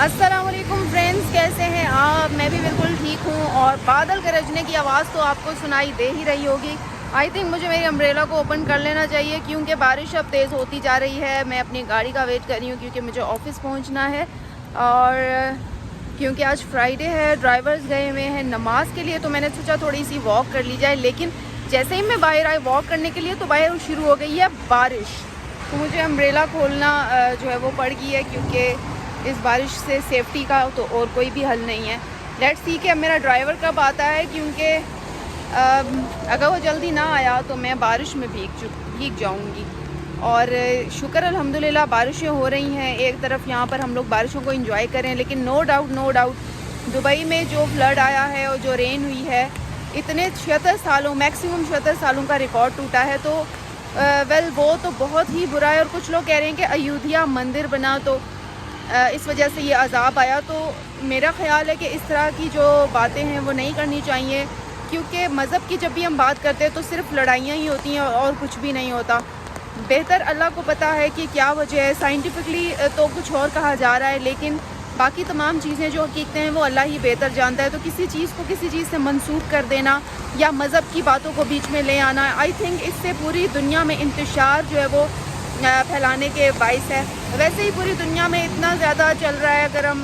अस्सलाम वालेकुम फ्रेंड्स, कैसे हैं आप? मैं भी बिल्कुल ठीक हूँ। और बादल गरजने की आवाज़ तो आपको सुनाई दे ही रही होगी। आई थिंक मुझे मेरी अम्ब्रेला को ओपन कर लेना चाहिए क्योंकि बारिश अब तेज़ होती जा रही है। मैं अपनी गाड़ी का वेट कर रही हूँ क्योंकि मुझे ऑफिस पहुँचना है। और क्योंकि आज फ्राइडे है, ड्राइवर्स गए हुए हैं नमाज के लिए, तो मैंने सोचा थोड़ी सी वॉक कर ली जाए। लेकिन जैसे ही मैं बाहर आई वॉक करने के लिए तो बाहर शुरू हो गई है बारिश। तो मुझे अम्ब्रेला खोलना जो है वो पड़ गई है क्योंकि इस बारिश से सेफ्टी का तो और कोई भी हल नहीं है। लेट्स सी कि अब मेरा ड्राइवर कब आता है, क्योंकि अगर वो जल्दी ना आया तो मैं बारिश में भीग जाऊंगी। और शुक्र अल्हम्दुलिल्लाह बारिशें हो रही हैं। एक तरफ यहाँ पर हम लोग बारिशों को एंजॉय करें, लेकिन नो डाउट दुबई में जो फ्लड आया है और जो रेन हुई है, इतने 76 सालों मैक्सिमम 76 सालों का रिकॉर्ड टूटा है। तो वेल वो तो बहुत ही बुरा है। और कुछ लोग कह रहे हैं कि अयोध्या मंदिर बना तो इस वजह से ये अजाब आया। तो मेरा ख्याल है कि इस तरह की जो बातें हैं वो नहीं करनी चाहिए, क्योंकि मज़हब की जब भी हम बात करते हैं तो सिर्फ लड़ाइयाँ ही होती हैं और कुछ भी नहीं होता। बेहतर अल्लाह को पता है कि क्या वजह है। साइंटिफिकली तो कुछ और कहा जा रहा है, लेकिन बाकी तमाम चीज़ें जो हकीकतें हैं वो अल्लाह ही बेहतर जानता है। तो किसी चीज़ को किसी चीज़ से मंसूब कर देना या मज़हब की बातों को बीच में ले आना, आई थिंक इससे पूरी दुनिया में इंतशार जो है वो फैलाने के बाइस है। वैसे ही पूरी दुनिया में इतना ज़्यादा चल रहा है। अगर हम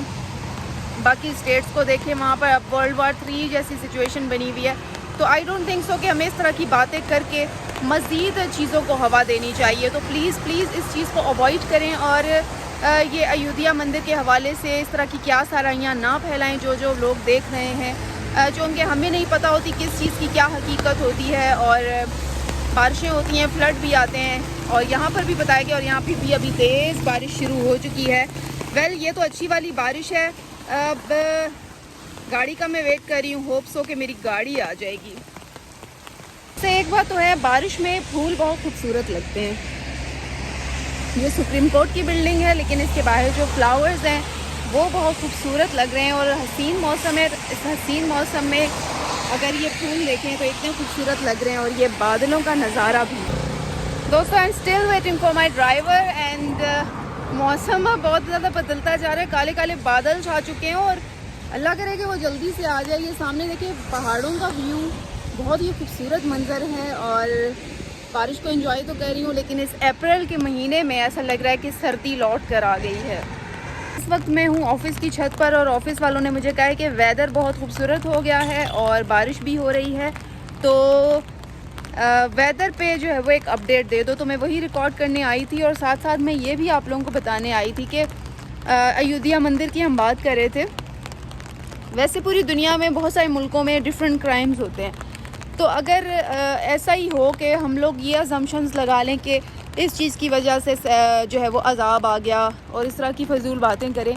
बाकी स्टेट्स को देखें, वहाँ पर अब वर्ल्ड वार 3 जैसी सिचुएशन बनी हुई है। तो आई डोंट थिंक सो कि हमें इस तरह की बातें करके मज़ीद चीज़ों को हवा देनी चाहिए। तो प्लीज़ इस चीज़ को अवॉइड करें और ये अयोध्या मंदिर के हवाले से इस तरह की क्या साराइयाँ ना फैलाएं जो लोग देख रहे हैं, जो उनके हमें नहीं पता होती किस चीज़ की क्या हकीकत होती है। और बारिशें होती हैं, फ्लड भी आते हैं, और यहाँ पर भी बताया गया। और यहाँ पर भी अभी तेज़ बारिश शुरू हो चुकी है। वेल ये तो अच्छी वाली बारिश है। अब गाड़ी का मैं वेट कर रही हूँ, होप्स हो कि मेरी गाड़ी आ जाएगी। से एक बात तो है, बारिश में फूल बहुत खूबसूरत लगते हैं। ये सुप्रीम कोर्ट की बिल्डिंग है, लेकिन इसके बाहर जो फ्लावर्स हैं वो बहुत खूबसूरत लग रहे हैं। और हसीन मौसम है, इस हसीन मौसम में अगर ये फूल देखें तो इतने खूबसूरत लग रहे हैं। और ये बादलों का नज़ारा भी। दोस्तों, I am still waiting for my driver and मौसम बहुत ज़्यादा बदलता जा रहा है। काले काले बादल छा चुके हैं और अल्लाह करे कि वो जल्दी से आ जाए। ये सामने देखिए पहाड़ों का व्यू, बहुत ही खूबसूरत मंजर है। और बारिश को एंजॉय तो कर रही हूँ, लेकिन इस अप्रैल के महीने में ऐसा लग रहा है कि सर्दी लौट कर आ गई है। इस वक्त मैं हूँ ऑफ़िस की छत पर और ऑफ़िस वालों ने मुझे कहा है कि वेदर बहुत खूबसूरत हो गया है और बारिश भी हो रही है, तो वेदर पे जो है वो एक अपडेट दे दो। तो मैं वही रिकॉर्ड करने आई थी और साथ साथ मैं ये भी आप लोगों को बताने आई थी कि अयोध्या मंदिर की हम बात कर रहे थे। वैसे पूरी दुनिया में बहुत सारे मुल्कों में डिफरेंट क्राइम्स होते हैं। तो अगर ऐसा ही हो कि हम लोग ये अजम्पशंस लगा लें कि इस चीज़ की वजह से जो है वो अजाब आ गया और इस तरह की फजूल बातें करें,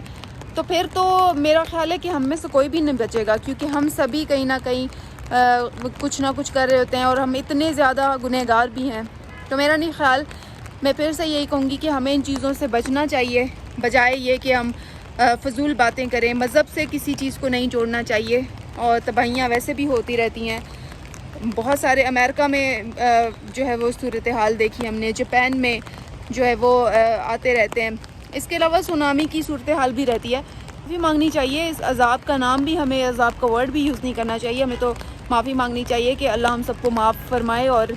तो फिर तो मेरा ख्याल है कि हम में से कोई भी नहीं बचेगा, क्योंकि हम सभी कहीं ना कहीं कुछ ना कुछ कर रहे होते हैं और हम इतने ज़्यादा गुनहगार भी हैं। तो मेरा नहीं ख्याल, मैं फिर से यही कहूँगी कि हमें इन चीज़ों से बचना चाहिए, बजाय ये कि हम फजूल बातें करें। मज़हब से किसी चीज़ को नहीं जोड़ना चाहिए। और तबाहियाँ वैसे भी होती रहती हैं। बहुत सारे अमेरिका में जो है वो सूरत हाल देखी हमने, जापान में जो है वो आते रहते हैं। इसके अलावा सुनामी की सूरत हाल भी रहती है। माफ़ी मांगनी चाहिए। इस अजाब का नाम भी, हमें अजाब का वर्ड भी यूज़ नहीं करना चाहिए। हमें तो माफ़ी मांगनी चाहिए कि अल्लाह हम सबको माफ़ फरमाए और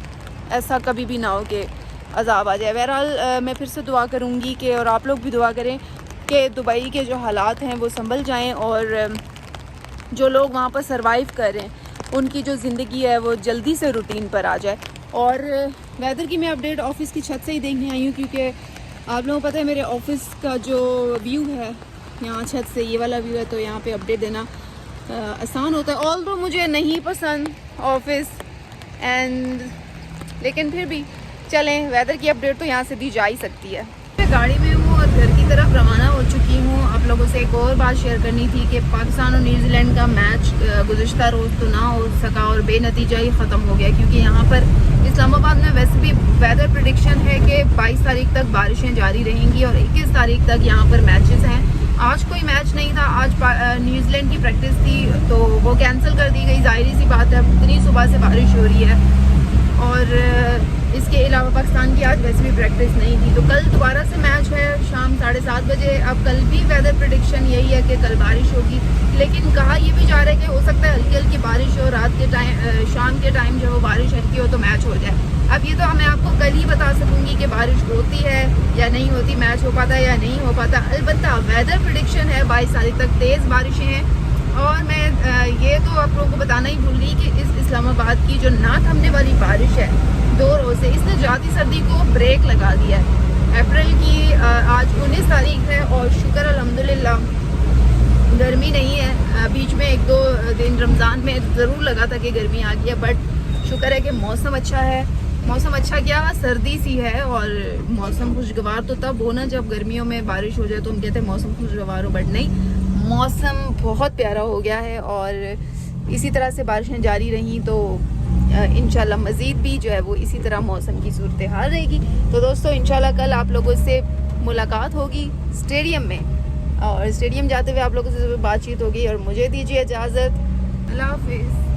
ऐसा कभी भी ना हो कि अजाब आ जाए। बहरहाल मैं फिर से दुआ करूँगी कि, और आप लोग भी दुआ करें कि दुबई के जो हालात हैं वो संभल जाएं और जो लोग वहाँ पर सरवाइव कर रहे हैं उनकी जो ज़िंदगी है वो जल्दी से रूटीन पर आ जाए। और वेदर की मैं अपडेट ऑफ़िस की छत से ही देखने आई हूँ, क्योंकि आप लोगों को पता है मेरे ऑफ़िस का जो व्यू है यहाँ छत से, ये वाला व्यू है, तो यहाँ पे अपडेट देना आसान होता है। ऑल्दो मुझे नहीं पसंद ऑफ़िस लेकिन फिर भी चलें, वेदर की अपडेट तो यहाँ से दी जा ही सकती है। मैं गाड़ी में हूँ और घर की तरफ रवाना हो चुकी हूँ। आप लोगों से एक और बात शेयर करनी थी कि पाकिस्तान और न्यूजीलैंड का मैच गुज़िश्ता रोज़ तो ना हो सका और बेनतीजा ही ख़त्म हो गया, क्योंकि यहाँ पर इस्लामाबाद में वैसे भी वेदर प्रेडिक्शन है कि 22 तारीख तक बारिशें जारी रहेंगी और 21 तारीख तक यहाँ पर मैचेस हैं। आज कोई मैच नहीं था, आज न्यूजीलैंड की प्रैक्टिस थी तो वो कैंसिल कर दी गई। ज़ाहिर सी बात है, इतनी सुबह से बारिश हो रही है और इसके अलावा पाकिस्तान की आज वैसे भी प्रैक्टिस नहीं थी। तो कल दोबारा से मैच है शाम 7:30 बजे। अब कल भी वेदर प्रेडिक्शन यही है कि कल बारिश होगी, लेकिन कहा ये भी जा रहा है कि हो सकता है हल्की हल्की बारिश हो, रात के टाइम शाम के टाइम जो वो बारिश हल्की हो तो मैच हो जाए। अब ये तो मैं आपको कल ही बता सकूंगी कि बारिश होती है या नहीं होती, मैच हो पाता है या नहीं हो पाता। अलबत्ता वेदर प्रेडिक्शन है 22 तारीख तक तेज़ बारिशें हैं। और मैं ये तो आप लोगों को बताना ही भूल गई कि इस इस्लामाबाद की जो ना थमने वाली बारिश है 2 रोज़ से, इसने जाती सर्दी को ब्रेक लगा दिया है। अप्रैल की आज 19 तारीख है और शुक्र अल्हम्दुलिल्लाह गर्मी नहीं है। बीच में 1-2 दिन रमज़ान में ज़रूर लगा था कि गर्मी आ गई है, बट शुक्र है कि मौसम अच्छा है। मौसम अच्छा क्या, सर्दी सी है। और मौसम खुशगवार तो तब हो ना जब गर्मियों में बारिश हो जाए तो हम कहते हैं मौसम खुशगवार हो, बट नहीं, मौसम बहुत प्यारा हो गया है। और इसी तरह से बारिशें जारी रहीं तो इंशाल्लाह मज़ीद भी जो है वो इसी तरह मौसम की सूरत हाल रहेगी। तो दोस्तों इंशाल्लाह कल आप लोगों से मुलाकात होगी स्टेडियम में, और स्टेडियम जाते हुए आप लोगों से बातचीत होगी। और मुझे दीजिए इजाज़त, अल्लाह हाफिज़।